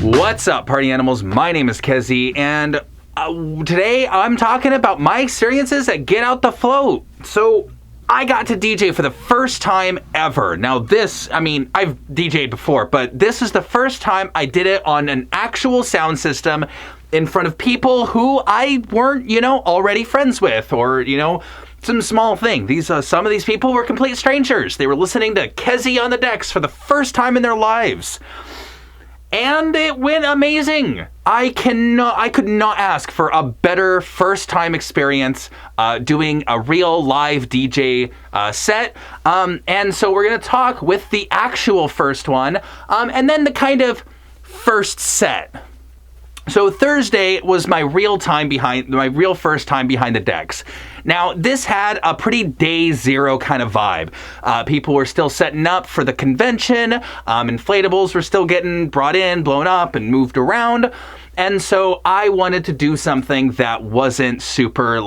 What's up, party animals? My name is Kezi, and today I'm talking about my experiences at Get Out the Float. So I got to DJ for the first time ever. Now I've DJ'd before, but this is the first time I did it on an actual sound system in front of people who I weren't, already friends with, or, some small thing. Some of these people were complete strangers. They were listening to Kezi on the Decks for the first time in their lives. And it went amazing. I could not ask for a better first time experience doing a real live DJ set. And so we're going to talk with the actual first one and then the kind of first set. So Thursday was my real first time behind the decks. Now, this had a pretty day zero kind of vibe. People were still setting up for the convention. Inflatables were still getting brought in, blown up, and moved around. And so I wanted to do something that wasn't super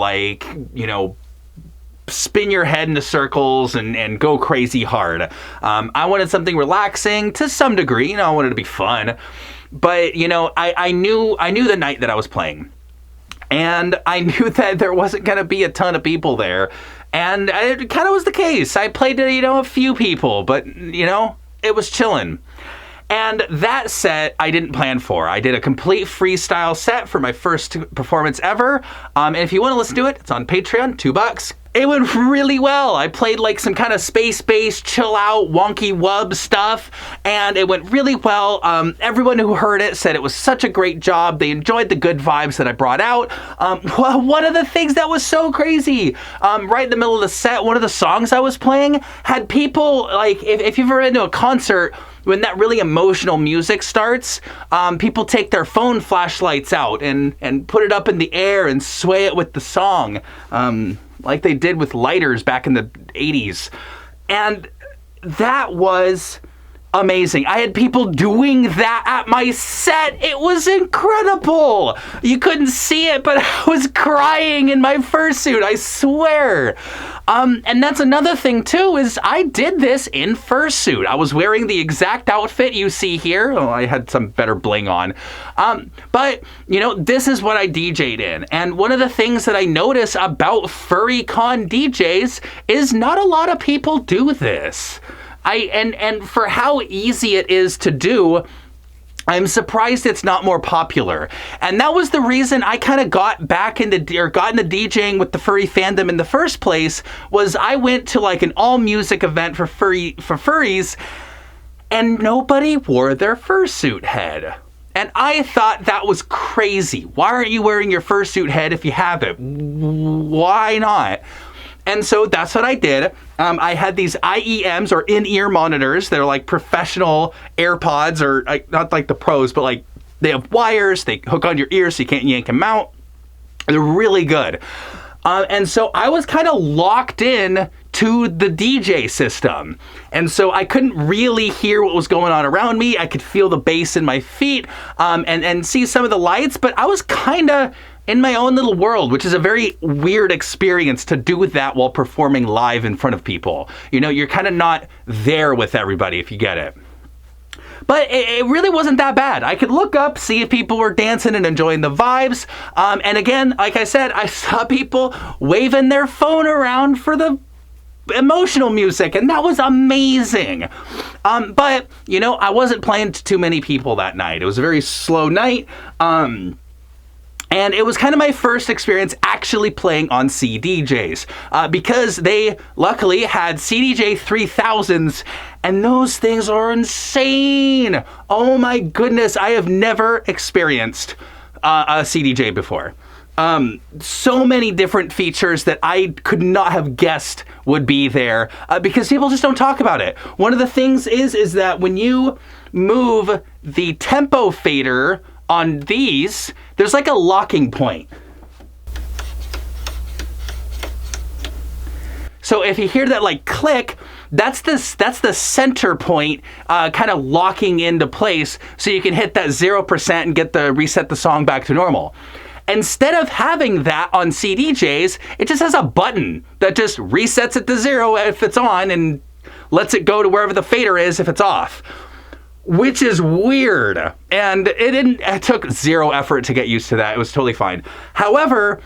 spin your head into circles and go crazy hard. I wanted something relaxing to some degree. I wanted it to be fun. But, I knew the night that I was playing. And I knew that there wasn't going to be a ton of people there. And it kind of was the case. I played to, a few people, but, it was chilling. And that set I didn't plan for. I did a complete freestyle set for my first performance ever. And if you want to listen to it, it's on Patreon, $2. It went really well. I played some kind of space-based, chill-out, wonky wub stuff, and it went really well. Everyone who heard it said it was such a great job. They enjoyed the good vibes that I brought out. One of the things that was so crazy, right in the middle of the set, one of the songs I was playing had people, if you've ever been to a concert, when that really emotional music starts, people take their phone flashlights out and put it up in the air and sway it with the song. Like they did with lighters back in the 80s. And that was amazing. I had people doing that at my set. It was incredible. You couldn't see it, but I was crying in my fursuit, I swear. And that's another thing too, is I did this in fursuit. I was wearing the exact outfit you see here. Oh, I had some better bling on. But, this is what I DJ'd in. And one of the things that I notice about furry con DJs is not a lot of people do this. And for how easy it is to do, I'm surprised it's not more popular. And that was the reason I kind of got into DJing with the furry fandom in the first place, was I went to an all music event for furries, and nobody wore their fursuit head. And I thought that was crazy. Why aren't you wearing your fursuit head if you have it? Why not? And so that's what I did. I had these IEMs, or in-ear monitors. They're like professional AirPods, or not like the pros, but they have wires. They hook on your ears so you can't yank them out. They're really good. And so I was kind of locked in to the DJ system. And so I couldn't really hear what was going on around me. I could feel the bass in my feet and see some of the lights, but I was kind of in my own little world, which is a very weird experience to do that while performing live in front of people. You're kind of not there with everybody, if you get it. But it really wasn't that bad. I could look up, see if people were dancing and enjoying the vibes. And again, like I said, I saw people waving their phone around for the emotional music, and that was amazing. But, I wasn't playing to too many people that night. It was a very slow night. And it was kind of my first experience actually playing on CDJs, because they luckily had CDJ 3000s, and those things are insane. Oh my goodness, I have never experienced a CDJ before. So many different features that I could not have guessed would be there, because people just don't talk about it. One of the things is that when you move the tempo fader on these, there's a locking point. So if you hear that click, that's the center point kind of locking into place, so you can hit that 0% and reset the song back to normal. Instead of having that on CDJs, it just has a button that just resets it to 0 if it's on and lets it go to wherever the fader is if it's off. which is weird. And it took zero effort to get used to that. It was totally fine. However,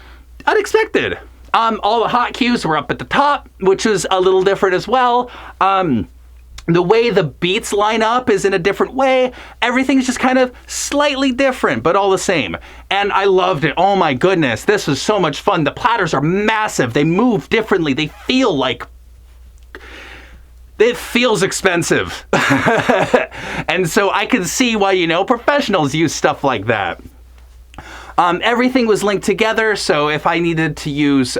unexpected. All the hot cues were up at the top, which was a little different as well. The way the beats line up is in a different way. Everything's just kind of slightly different, but all the same. And I loved it. Oh my goodness, this was so much fun. The platters are massive. They move differently. They feel like... It feels expensive. And so I can see why, professionals use stuff like that. Everything was linked together, so if I needed to use...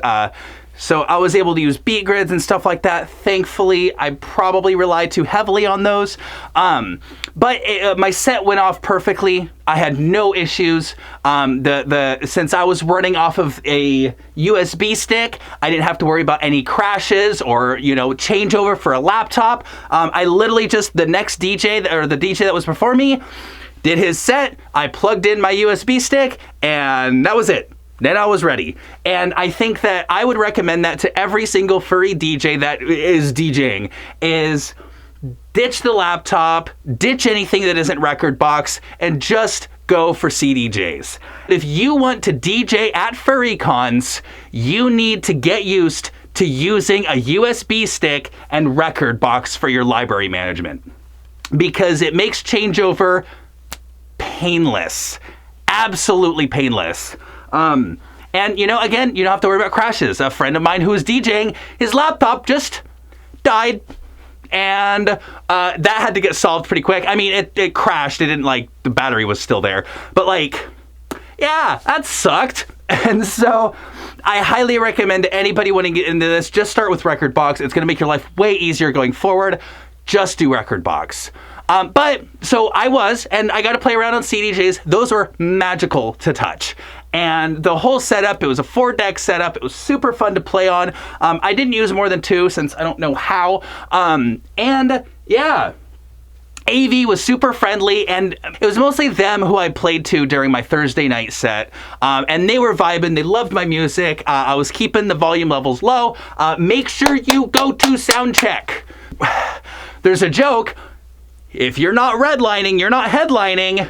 So I was able to use beat grids and stuff like that. Thankfully, I probably relied too heavily on those. But my set went off perfectly. I had no issues. Since I was running off of a USB stick, I didn't have to worry about any crashes or, changeover for a laptop. I literally just, the next DJ, or the DJ that was before me, did his set. I plugged in my USB stick, and that was it. Then I was ready. And I think that I would recommend that to every single furry DJ that is DJing, is ditch the laptop, ditch anything that isn't record box, and just go for CDJs. If you want to DJ at furry cons, you need to get used to using a USB stick and record box for your library management, because it makes changeover painless. Absolutely painless. And, again, you don't have to worry about crashes. A friend of mine who was DJing, his laptop just died. And that had to get solved pretty quick. I mean, it crashed. It didn't, the battery was still there. But, yeah, that sucked. And so I highly recommend to anybody wanting to get into this, just start with record box. It's going to make your life way easier going forward. Just do record box. So I got to play around on CDJs. Those were magical to touch. And the whole setup, it was a 4-deck setup. It was super fun to play on. I didn't use more than 2 since I don't know how. AV was super friendly, and it was mostly them who I played to during my Thursday night set. And they were vibing. They loved my music. I was keeping the volume levels low. Make sure you go to sound check. There's a joke. If you're not redlining, you're not headlining.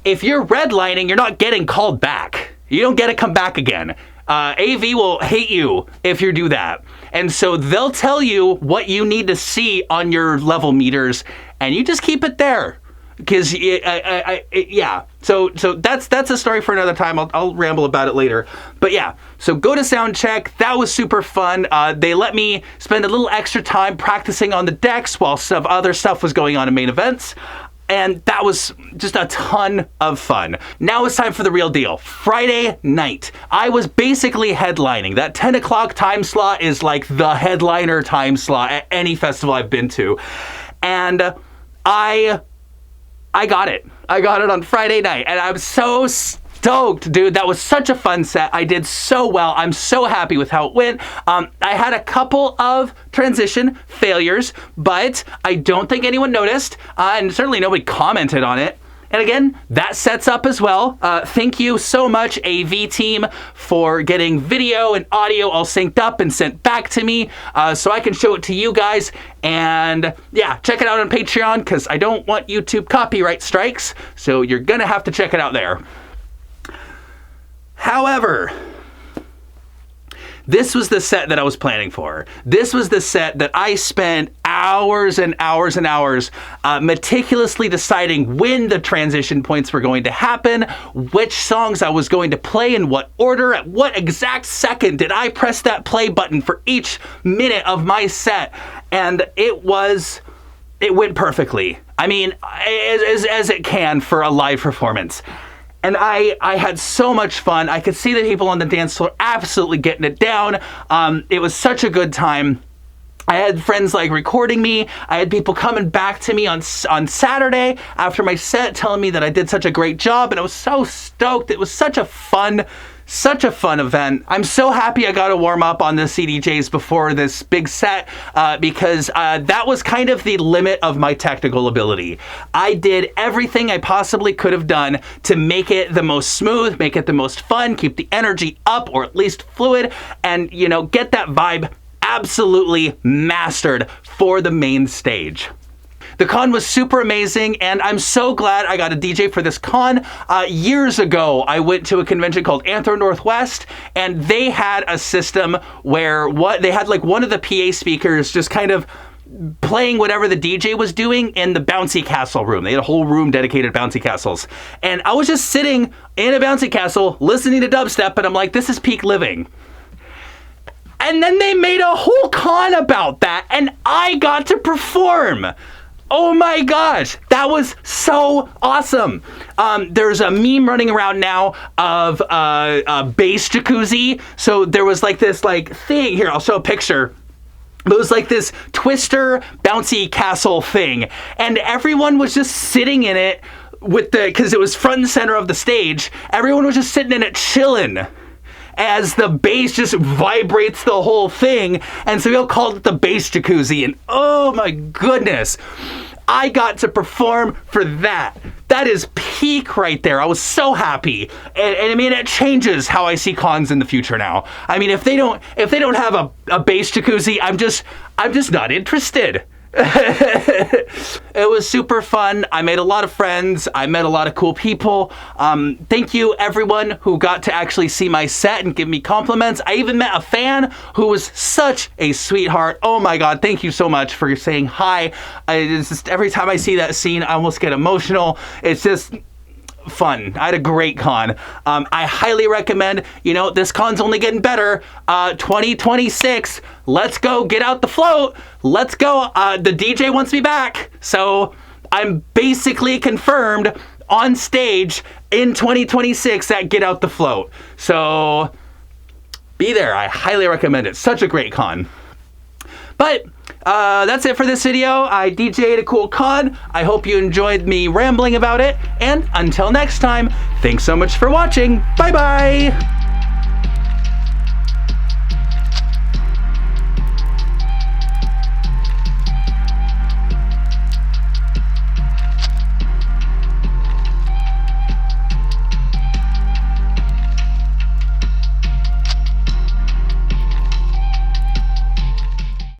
If you're redlining, you're not getting called back. You don't get to come back again. AV will hate you if you do that. And so they'll tell you what you need to see on your level meters, and you just keep it there. Because, yeah. So that's a story for another time. I'll ramble about it later. But yeah, so go to sound check. That was super fun. They let me spend a little extra time practicing on the decks while some other stuff was going on in main events. And that was just a ton of fun. Now it's time for the real deal. Friday night. I was basically headlining. That 10 o'clock time slot is like the headliner time slot at any festival I've been to. And I got it. I got it on Friday night, and I'm so stoked, dude. That was such a fun set. I did so well. I'm so happy with how it went. I had a couple of transition failures, but I don't think anyone noticed, and certainly nobody commented on it. And again, that sets up as well. Thank you so much, AV team, for getting video and audio all synced up and sent back to me so I can show it to you guys. And yeah, check it out on Patreon, because I don't want YouTube copyright strikes, so you're going to have to check it out there. However, this was the set that I was planning for. This was the set that I spent hours and hours and hours meticulously deciding when the transition points were going to happen, which songs I was going to play in what order, at what exact second did I press that play button for each minute of my set. And it went perfectly. I mean, as it can for a live performance. And I had so much fun. I could see the people on the dance floor absolutely getting it down. It was such a good time. I had friends recording me. I had people coming back to me on Saturday after my set telling me that I did such a great job, and I was so stoked. It was such a fun event. I'm so happy I got to warm up on the CDJs before this big set because that was kind of the limit of my technical ability. I did everything I possibly could have done to make it the most smooth, make it the most fun, keep the energy up, or at least fluid, and, get that vibe absolutely mastered for the main stage. The con was super amazing, and I'm so glad I got a DJ for this con. Years ago, I went to a convention called Anthro Northwest, and they had a system where they had like one of the PA speakers just kind of playing whatever the DJ was doing in the bouncy castle room. They had a whole room dedicated to bouncy castles. And I was just sitting in a bouncy castle listening to dubstep, and I'm like, this is peak living. And then they made a whole con about that, and I got to perform. Oh my gosh, that was so awesome. There's a meme running around now of a bass jacuzzi. So there was like this like thing, here, I'll show a picture. It was like this twister bouncy castle thing, and everyone was just sitting in it because it was front and center of the stage. Everyone was just sitting in it chilling as the bass just vibrates the whole thing. And so we all called it the bass jacuzzi, and oh my goodness, I got to perform for that. That is peak right there. I was so happy. And I mean, it changes how I see cons in the future now. I mean, if they don't have a bass jacuzzi, I'm just not interested. It was super fun. I made a lot of friends. I met a lot of cool people. Thank you everyone who got to actually see my set and give me compliments. I even met a fan who was such a sweetheart. Oh my God, thank you so much for saying hi. It's just, every time I see that scene, I almost get emotional. It's just fun. I had a great con. I highly recommend, this con's only getting better. 2026, let's go, get out the float. Let's go. The DJ wants me back. So I'm basically confirmed on stage in 2026 at Get Out the Float. So be there. I highly recommend it. Such a great con. But that's it for this video. I DJ'd a cool con. I hope you enjoyed me rambling about it. And until next time, thanks so much for watching. Bye-bye.